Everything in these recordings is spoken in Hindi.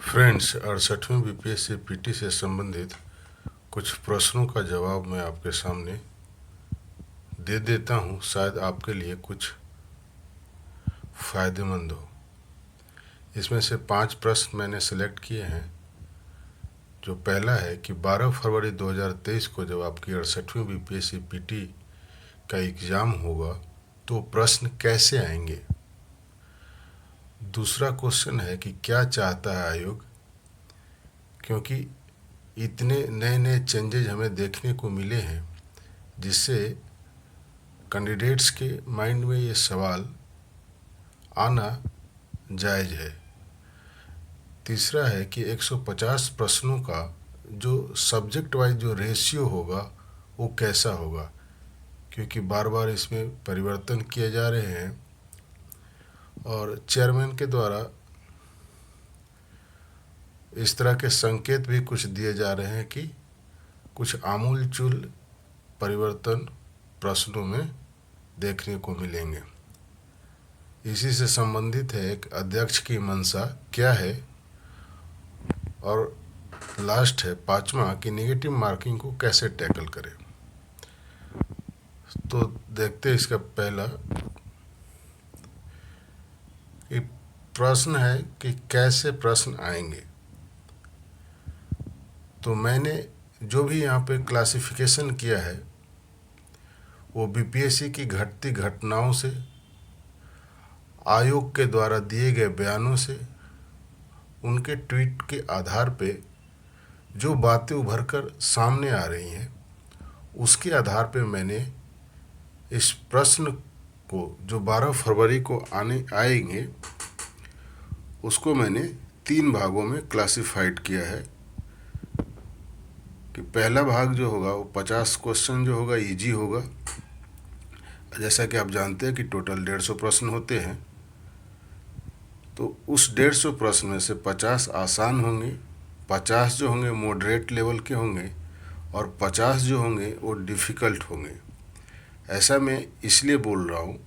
फ्रेंड्स, 68वें बीपीएससी पीटी से संबंधित कुछ प्रश्नों का जवाब मैं आपके सामने दे देता हूं, शायद आपके लिए कुछ फ़ायदेमंद हो। इसमें से 5 प्रश्न मैंने सेलेक्ट किए हैं। जो पहला है कि 12 फरवरी 2023 को जब आपकी 68वीं बीपीएससी पीटी का एग्ज़ाम होगा तो प्रश्न कैसे आएंगे। दूसरा क्वेश्चन है कि क्या चाहता है आयोग, क्योंकि इतने नए नए चेंजेज हमें देखने को मिले हैं जिससे कैंडिडेट्स के माइंड में ये सवाल आना जायज़ है। तीसरा है कि 150 प्रश्नों का जो सब्जेक्ट वाइज जो रेशियो होगा वो कैसा होगा, क्योंकि बार बार इसमें परिवर्तन किए जा रहे हैं और चेयरमैन के द्वारा इस तरह के संकेत भी कुछ दिए जा रहे हैं कि कुछ आमूलचूल परिवर्तन प्रश्नों में देखने को मिलेंगे। इसी से संबंधित है एक अध्यक्ष की मंशा क्या है, और लास्ट है 5वां कि नेगेटिव मार्किंग को कैसे टैकल करें। तो देखते हैं इसका पहला कि प्रश्न है कि कैसे प्रश्न आएंगे। तो मैंने जो भी यहाँ पे क्लासिफिकेशन किया है वो बीपीएससी की घटती घटनाओं से, आयोग के द्वारा दिए गए बयानों से, उनके ट्वीट के आधार पे जो बातें उभर कर सामने आ रही हैं उसके आधार पे मैंने इस प्रश्न को जो 12 फरवरी को आएंगे उसको मैंने 3 भागों में क्लासिफाइड किया है। कि पहला भाग जो होगा वो 50 क्वेश्चन जो होगा इजी होगा। जैसा कि आप जानते हैं कि टोटल 150 प्रश्न होते हैं, तो उस 150 प्रश्न में से 50 आसान होंगे, 50 जो होंगे मॉडरेट लेवल के होंगे और 50 जो होंगे वो डिफ़िकल्ट होंगे। ऐसा मैं इसलिए बोल रहा हूँ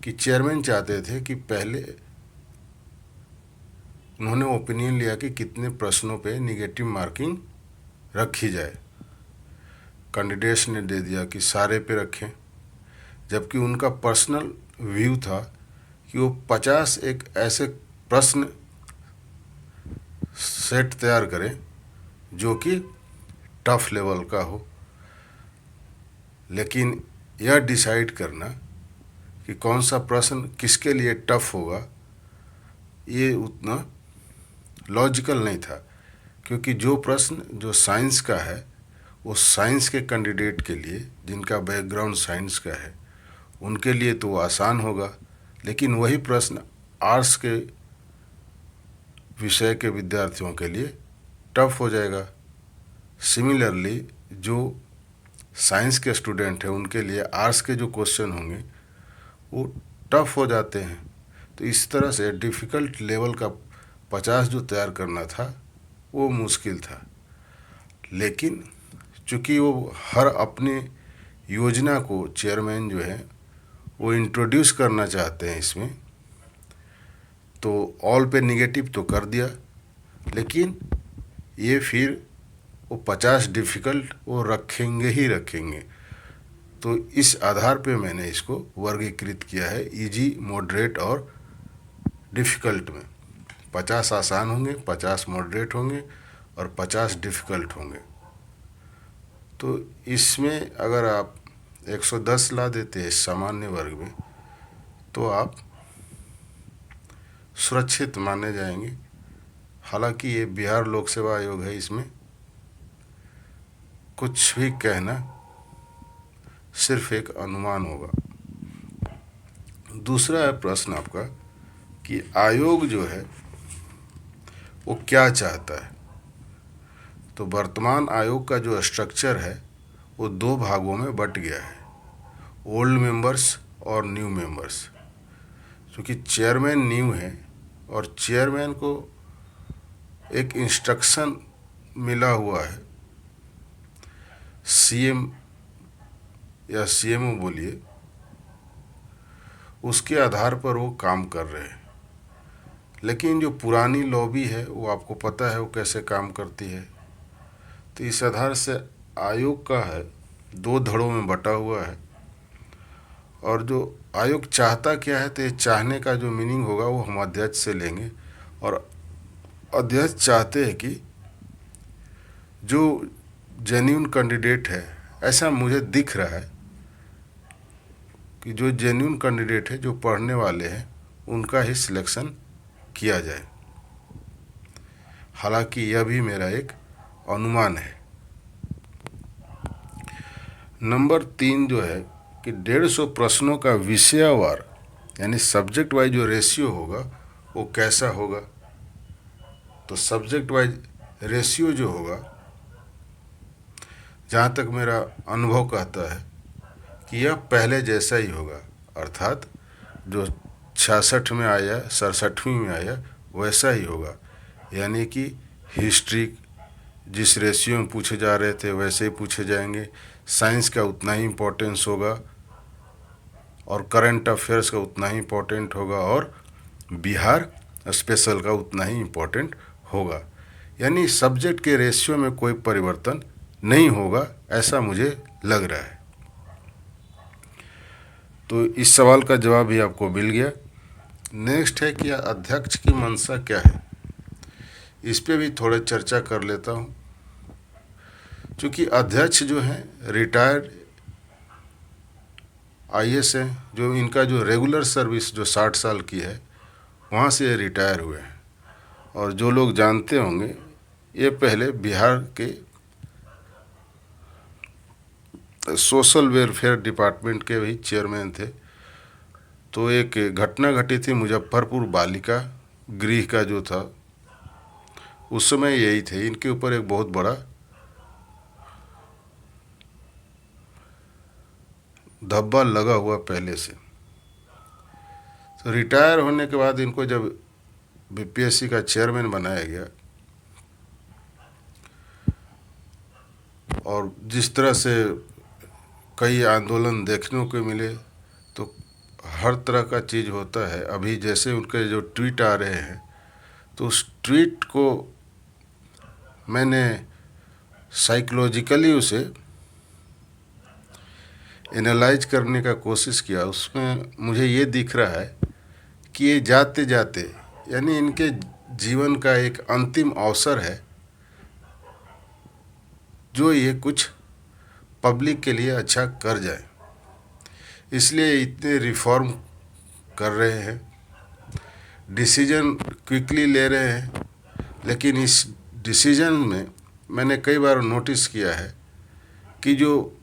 कि चेयरमैन चाहते थे कि पहले उन्होंने ओपिनियन लिया कि कितने प्रश्नों पे नेगेटिव मार्किंग रखी जाए। कैंडिडेट्स ने दे दिया कि सारे पे रखें, जबकि उनका पर्सनल व्यू था कि वो 50 एक ऐसे प्रश्न सेट तैयार करें जो कि टफ लेवल का हो। लेकिन यह डिसाइड करना कि कौन सा प्रश्न किसके लिए टफ होगा ये उतना लॉजिकल नहीं था, क्योंकि जो प्रश्न जो साइंस का है वो साइंस के कैंडिडेट के लिए, जिनका बैकग्राउंड साइंस का है, उनके लिए तो वो आसान होगा, लेकिन वही प्रश्न आर्ट्स के विषय के विद्यार्थियों के लिए टफ हो जाएगा। सिमिलरली जो साइंस के स्टूडेंट हैं उनके लिए आर्ट्स के जो क्वेश्चन होंगे वो टफ हो जाते हैं। तो इस तरह से डिफ़िकल्ट लेवल का 50 जो तैयार करना था वो मुश्किल था। लेकिन चूँकि वो हर अपने योजना को चेयरमैन जो है वो इंट्रोड्यूस करना चाहते हैं इसमें, तो ऑल पे निगेटिव तो कर दिया, लेकिन ये फिर वो 50 डिफ़िकल्ट वो रखेंगे ही रखेंगे। तो इस आधार पे मैंने इसको वर्गीकृत किया है इजी, मॉडरेट और डिफ़िकल्ट में। 50 आसान होंगे, 50 मॉडरेट होंगे और 50 डिफ़िकल्ट होंगे। तो इसमें अगर आप 110 ला देते हैं सामान्य वर्ग में तो आप सुरक्षित माने जाएंगे। हालांकि ये बिहार लोक सेवा आयोग है, इसमें कुछ भी कहना सिर्फ एक अनुमान होगा। दूसरा है प्रश्न आपका कि आयोग जो है वो क्या चाहता है। तो वर्तमान आयोग का जो स्ट्रक्चर है वो 2 भागों में बट गया है, ओल्ड मेंबर्स और न्यू मेंबर्स। क्योंकि चेयरमैन न्यू है और चेयरमैन को एक इंस्ट्रक्शन मिला हुआ है, सीएम या सीएमओ बोलिए, उसके आधार पर वो काम कर रहे हैं। लेकिन जो पुरानी लॉबी है वो आपको पता है वो कैसे काम करती है। तो इस आधार से आयोग का है 2 धड़ों में बटा हुआ है। और जो आयोग चाहता क्या है, तो ये चाहने का जो मीनिंग होगा वो हम अध्यक्ष से लेंगे। और अध्यक्ष चाहते हैं कि जो जेन्युइन कैंडिडेट है, ऐसा मुझे दिख रहा है कि जो जेन्युइन कैंडिडेट है, जो पढ़ने वाले हैं, उनका ही सिलेक्शन किया जाए। हालांकि यह भी मेरा एक अनुमान है। नंबर 3 जो है कि 150 प्रश्नों का विषयवार यानी सब्जेक्ट वाइज जो रेशियो होगा वो कैसा होगा। तो सब्जेक्ट वाइज रेशियो जो होगा, जहाँ तक मेरा अनुभव कहता है कि यह पहले जैसा ही होगा, अर्थात जो 66 में आया, 67वीं में आया, वैसा ही होगा। यानी कि हिस्ट्री जिस रेशियो में पूछे जा रहे थे वैसे ही पूछे जाएंगे, साइंस का उतना ही इम्पोर्टेंस होगा और करंट अफेयर्स का उतना ही इम्पोर्टेंट होगा और बिहार स्पेशल का उतना ही इम्पोर्टेंट होगा। यानी सब्जेक्ट के रेशियो में कोई परिवर्तन नहीं होगा, ऐसा मुझे लग रहा है। तो इस सवाल का जवाब भी आपको मिल गया। नेक्स्ट है कि अध्यक्ष की मंशा क्या है, इस पे भी थोड़ा चर्चा कर लेता हूँ। क्योंकि अध्यक्ष जो हैं रिटायर्ड आईएएस हैं, जो इनका जो रेगुलर सर्विस जो 60 साल की है वहाँ से रिटायर हुए हैं। और जो लोग जानते होंगे, ये पहले बिहार के सोशल वेलफेयर डिपार्टमेंट के भी चेयरमैन थे। तो एक घटना घटी थी मुजफ्फरपुर बालिका गृह का जो था, उस समय यही थे। इनके ऊपर एक बहुत बड़ा धब्बा लगा हुआ पहले से। तो रिटायर होने के बाद इनको जब बीपीएससी का चेयरमैन बनाया गया और जिस तरह से कई आंदोलन देखने को मिले, तो हर तरह का चीज़ होता है। अभी जैसे उनके जो ट्वीट आ रहे हैं, तो उस ट्वीट को मैंने साइकोलॉजिकली उसे एनालाइज करने का कोशिश किया। उसमें मुझे ये दिख रहा है कि ये जाते जाते यानी इनके जीवन का एक अंतिम अवसर है जो ये कुछ पब्लिक के लिए अच्छा कर जाए, इसलिए इतने रिफॉर्म कर रहे हैं, डिसीजन क्विकली ले रहे हैं। लेकिन इस डिसीजन में मैंने कई बार नोटिस किया है कि जो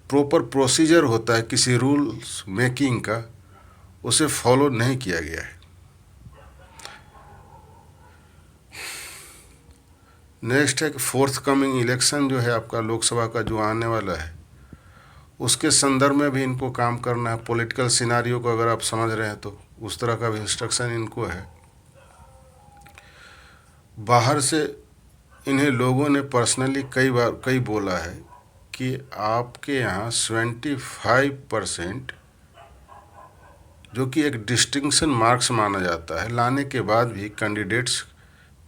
प्रॉपर प्रोसीजर होता है किसी रूल्स मेकिंग का, उसे फॉलो नहीं किया गया है। नेक्स्ट है कि फोर्थ कमिंग इलेक्शन जो है आपका लोकसभा का जो आने वाला है, उसके संदर्भ में भी इनको काम करना है। पॉलिटिकल सिनारियो को अगर आप समझ रहे हैं तो उस तरह का भी इंस्ट्रक्शन इनको है। बाहर से इन्हें लोगों ने पर्सनली कई बोला है कि आपके यहाँ 75% जो कि एक डिस्टिंक्शन मार्क्स माना जाता है, लाने के बाद भी कैंडिडेट्स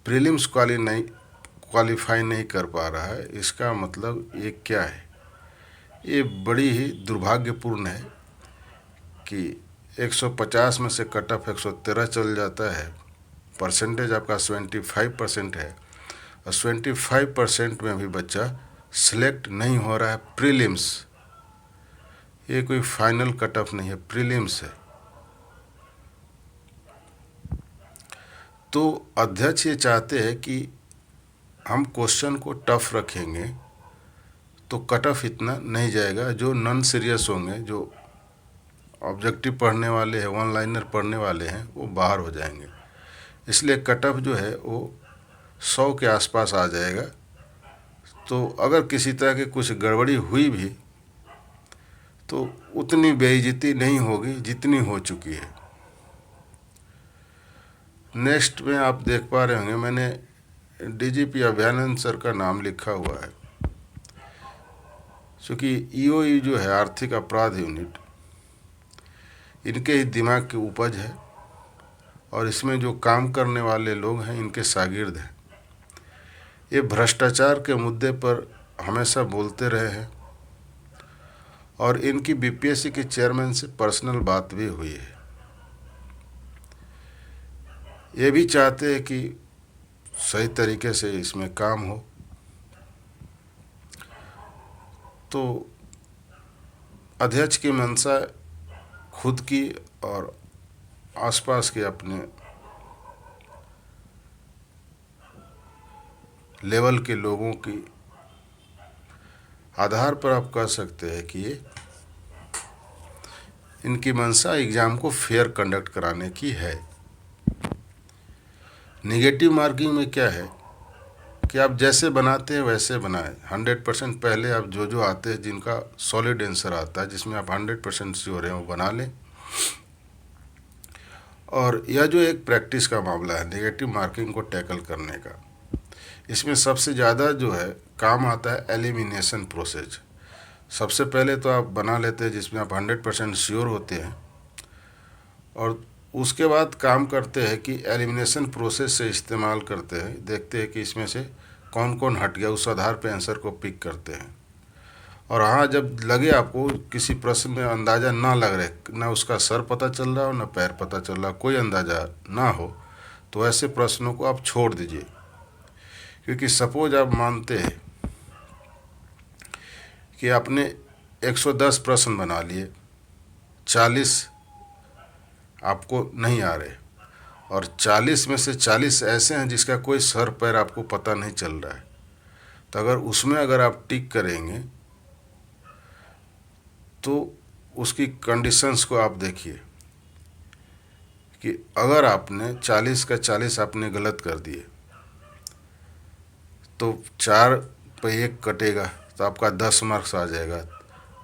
प्रीलिम्स क्वालिफाई नहीं कर पा रहा है। इसका मतलब ये क्या है? ये बड़ी ही दुर्भाग्यपूर्ण है कि 150 में से कट ऑफ 113 चल जाता है, परसेंटेज आपका 75% है, और 75% में भी बच्चा सिलेक्ट नहीं हो रहा है प्रीलिम्स। ये कोई फाइनल कट ऑफ नहीं है, प्रीलिम्स है। तो अध्यक्ष ये चाहते हैं कि हम क्वेश्चन को टफ रखेंगे तो कट ऑफ इतना नहीं जाएगा। जो नॉन सीरियस होंगे, जो ऑब्जेक्टिव पढ़ने वाले हैं, वन लाइनर पढ़ने वाले हैं, वो बाहर हो जाएंगे। इसलिए कट ऑफ जो है वो 100 के आसपास आ जाएगा। तो अगर किसी तरह की कुछ गड़बड़ी हुई भी तो उतनी बेइज्जती नहीं होगी जितनी हो चुकी है। नेक्स्ट में आप देख पा रहे होंगे मैंने डीजीपी अभयानंद सर का नाम लिखा हुआ है, क्योंकि ईओई जो है आर्थिक अपराध यूनिट, इनके ही दिमाग की उपज है। और इसमें जो काम करने वाले लोग हैं इनके शागिर्द हैं। ये भ्रष्टाचार के मुद्दे पर हमेशा बोलते रहे हैं और इनकी बीपीएससी के चेयरमैन से पर्सनल बात भी हुई है। ये भी चाहते हैं कि सही तरीके से इसमें काम हो। तो अध्यक्ष की मंशा खुद की और आसपास के अपने लेवल के लोगों की आधार पर आप कह सकते हैं कि ये इनकी मंशा एग्ज़ाम को फेयर कंडक्ट कराने की है। निगेटिव मार्किंग में क्या है कि आप जैसे बनाते हैं वैसे बनाएं। 100% पहले आप जो आते हैं, जिनका सॉलिड आंसर आता है, जिसमें आप 100% श्योर हैं, वो बना लें। और यह जो एक प्रैक्टिस का मामला है नेगेटिव मार्किंग को टैकल करने का, इसमें सबसे ज़्यादा जो है काम आता है एलिमिनेशन प्रोसेस। सबसे पहले तो आप बना लेते हैं जिसमें आप 100% श्योर होते हैं, और उसके बाद काम करते हैं कि एलिमिनेशन प्रोसेस से इस्तेमाल करते हैं, देखते हैं कि इसमें से कौन कौन हट गया, उस आधार पे आंसर को पिक करते हैं। और हाँ, जब लगे आपको किसी प्रश्न में अंदाज़ा ना लग रहे, ना उसका सर पता चल रहा हो ना पैर पता चल रहा, कोई अंदाज़ा ना हो, तो ऐसे प्रश्नों को आप छोड़ दीजिए। क्योंकि सपोज आप मानते हैं कि आपने 110 प्रश्न बना लिए, 40 आपको नहीं आ रहे, और 40 में से 40 ऐसे हैं जिसका कोई सर पैर आपको पता नहीं चल रहा है। तो अगर आप टिक करेंगे तो उसकी कंडीशंस को आप देखिए कि अगर आपने 40 का 40 आपने गलत कर दिए तो 4 पे 1 कटेगा, तो आपका 10 मार्क्स आ जाएगा,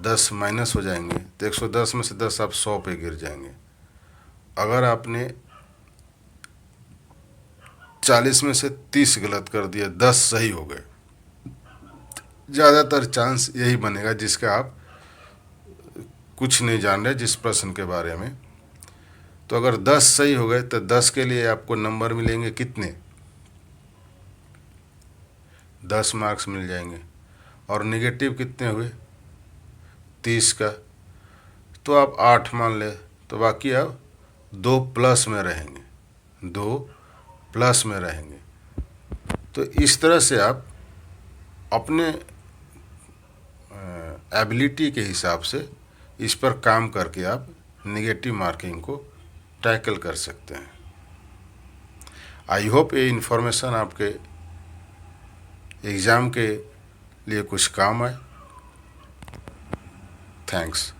10 माइनस हो जाएंगे, तो 110 में से 10 आप 100 पे गिर जाएंगे। अगर आपने 40 में से 30 गलत कर दिया, 10 सही हो गए, ज़्यादातर चांस यही बनेगा जिसका आप कुछ नहीं जान रहे जिस प्रश्न के बारे में। तो अगर 10 सही हो गए तो 10 के लिए आपको नंबर मिलेंगे कितने, 10 मार्क्स मिल जाएंगे। और नेगेटिव कितने हुए, 30 का, तो आप 8 मान ले, तो बाकी आप 2 प्लस में रहेंगे, 2 प्लस में रहेंगे। तो इस तरह से आप अपने एबिलिटी के हिसाब से इस पर काम करके आप नेगेटिव मार्किंग को टैकल कर सकते हैं। आई होप ये इन्फॉर्मेशन आपके एग्ज़ाम के लिए कुछ काम आए। थैंक्स।